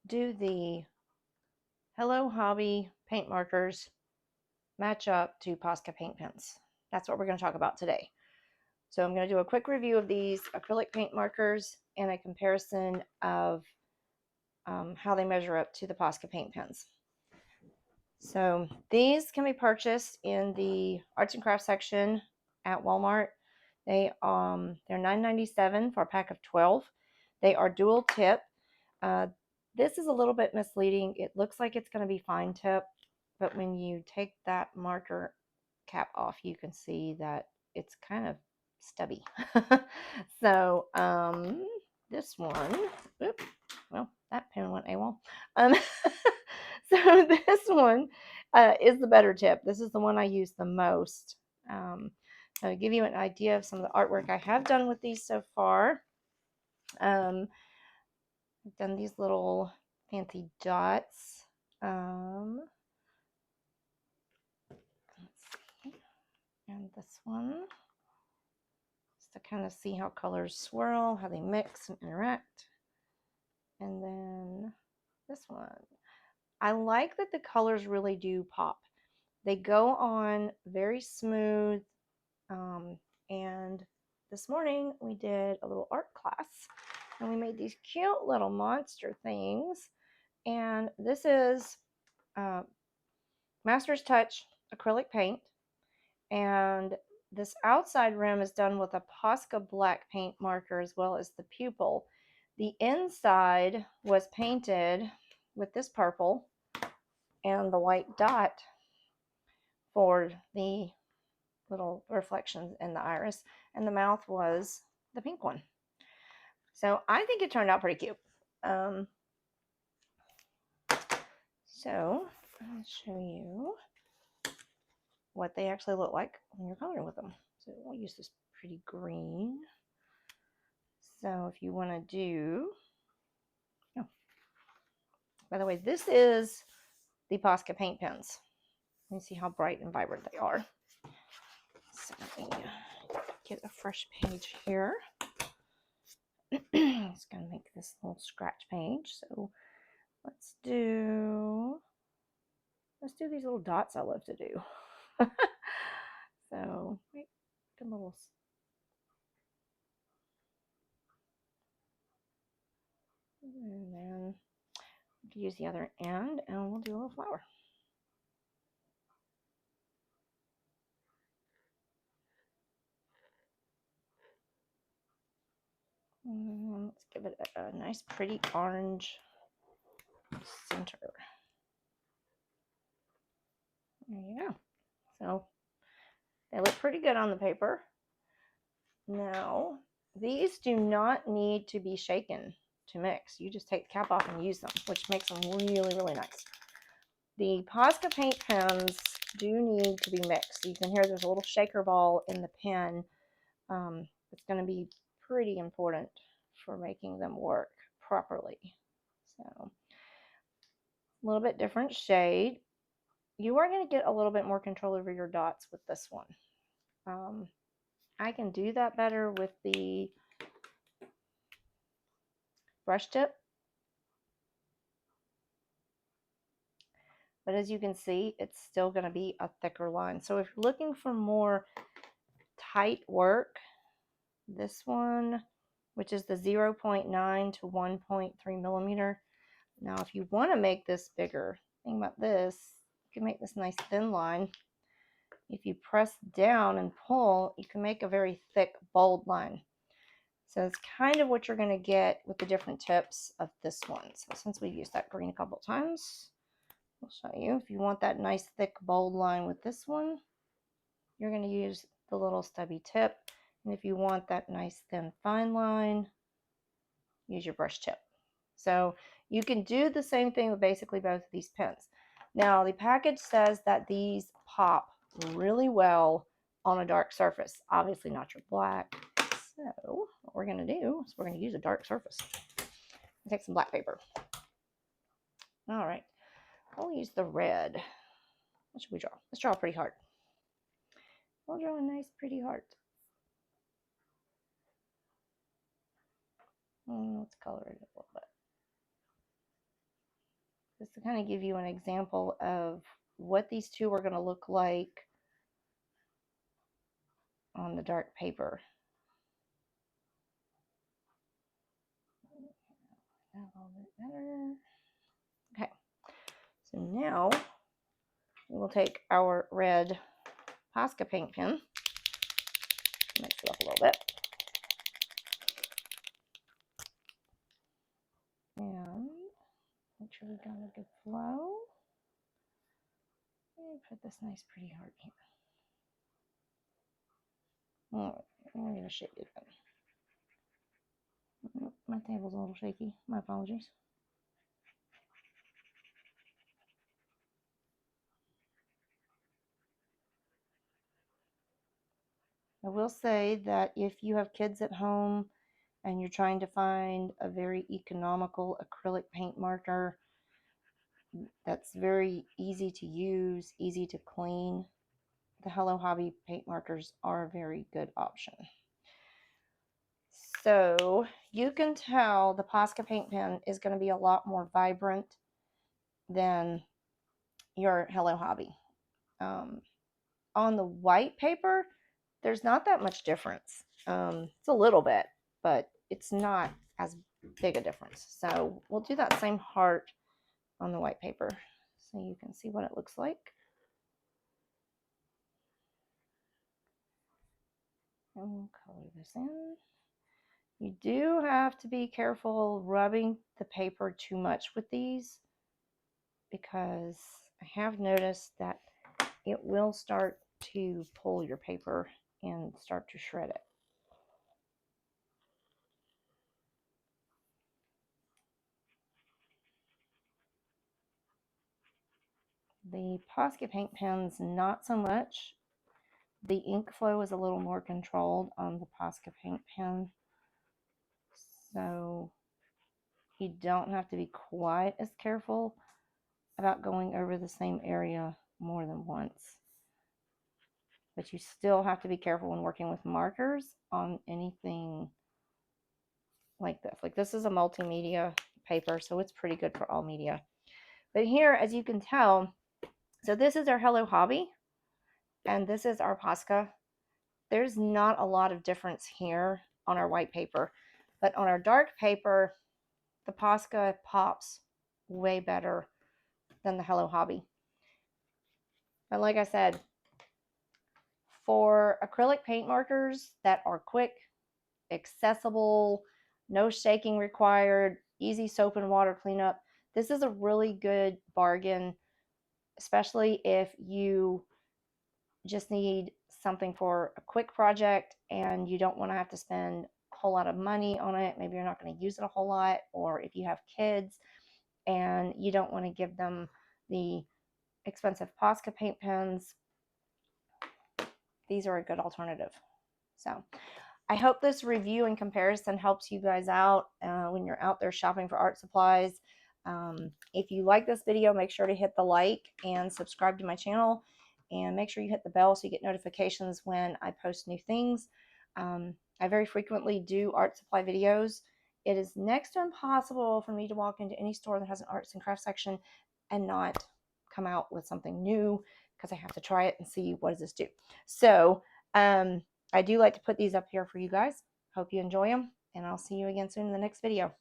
do the Hello Hobby paint markers match up to Posca paint pens? That's what we're going to talk about today. So I'm going to do a quick review of these acrylic paint markers and a comparison of how they measure up to the Posca paint pens. So these can be purchased in the arts and crafts section at Walmart. They're $9.97 for a pack of 12. They are dual tip. This is a little bit misleading. It looks like it's going to be fine tip, but when you take that marker cap off, you can see that it's kind of stubby. So this one, oops, well, that pen went AWOL. So this one is the better tip. This is the one I use the most. To give you an idea of some of the artwork I have done with these so far. I've done these little fancy dots. Let's see. And this one, just to kind of see how colors swirl, how they mix and interact. And then this one. I like that the colors really do pop. They go on very smooth. And this morning we did a little art class and we made these cute little monster things. And this is Master's Touch acrylic paint. And this outside rim is done with a Posca black paint marker as well as the pupil. The inside was painted with this purple and the white dot for the little reflections in the iris, and the mouth was the pink one. So I think it turned out pretty cute. So I'll show you what they actually look like when you're coloring with them. So we'll use this pretty green. So if you want to do, oh, by the way, this is the Posca paint pens. You can see how bright and vibrant they are. So let me get a fresh page here. It's going to make this little scratch page. So let's do these little dots I love to do. So a little, and then use the other end and we'll do a little flower. And let's give it a nice pretty orange center. There you go. So they look pretty good on the paper. Now, these do not need to be shaken to mix. You just take the cap off and use them, which makes them really, really nice. The Posca paint pens do need to be mixed. You can hear there's a little shaker ball in the pen. It's going to be pretty important for making them work properly. So, a little bit different shade. You are going to get a little bit more control over your dots with this one. I can do that better with the brush tip. But as you can see, it's still going to be a thicker line. So if you're looking for more tight work, this one, which is the 0.9 to 1.3 millimeter. Now, if you want to make this bigger, think about this, you can make this nice thin line. If you press down and pull, you can make a very thick, bold line. So it's kind of what you're going to get with the different tips of this one. So since we've used that green a couple times, I'll show you. If you want that nice, thick, bold line with this one, you're going to use the little stubby tip. And if you want that nice, thin, fine line, use your brush tip. So you can do the same thing with basically both of these pens. Now, the package says that these pop really well on a dark surface. Obviously not your black. So what we're going to do is we're going to use a dark surface. Take some black paper. All right. We'll use the red. What should we draw? Let's draw a pretty heart. We'll draw a nice pretty heart. Let's color it a little bit. just to kind of give you an example of what these two are going to look like on the dark paper. A little bit better. Okay, so now we will take our red Posca paint pen, mix it up a little bit, and make sure we got a good flow. And put this nice pretty heart here. All right, I'm going to shake it again. Oh, my table's a little shaky. My apologies. I will say that if you have kids at home and you're trying to find a very economical acrylic paint marker that's very easy to use, easy to clean, the Hello Hobby paint markers are a very good option. So you can tell the Posca paint pen is going to be a lot more vibrant than your Hello Hobby. On the white paper, there's not that much difference. It's a little bit, but it's not as big a difference. So we'll do that same heart on the white paper so you can see what it looks like. And we'll color this in. You do have to be careful rubbing the paper too much with these, because I have noticed that it will start to pull your paper and start to shred it. The Posca paint pens, not so much. The ink flow is a little more controlled on the Posca paint pen, so you don't have to be quite as careful about going over the same area more than once. But you still have to be careful when working with markers on anything like this. Like, this is a multimedia paper, so it's pretty good for all media. But here, as you can tell, so this is our Hello Hobby, and this is our Posca. There's not a lot of difference here on our white paper, but on our dark paper, the Posca pops way better than the Hello Hobby. And like I said, for acrylic paint markers that are quick, accessible, no shaking required, easy soap and water cleanup, this is a really good bargain, especially if you just need something for a quick project and you don't want to have to spend a whole lot of money on it. Maybe you're not going to use it a whole lot, or if you have kids and you don't want to give them the expensive Posca paint pens, these are a good alternative. So I hope this review and comparison helps you guys out when you're out there shopping for art supplies. If you like this video, make sure to hit the like and subscribe to my channel, and make sure you hit the bell so you get notifications when I post new things. I very frequently do art supply videos. It is next to impossible for me to walk into any store that has an arts and crafts section and not come out with something new, because I have to try it and see what does this do. So I do like to put these up here for you guys. Hope you enjoy them, and I'll see you again soon in the next video.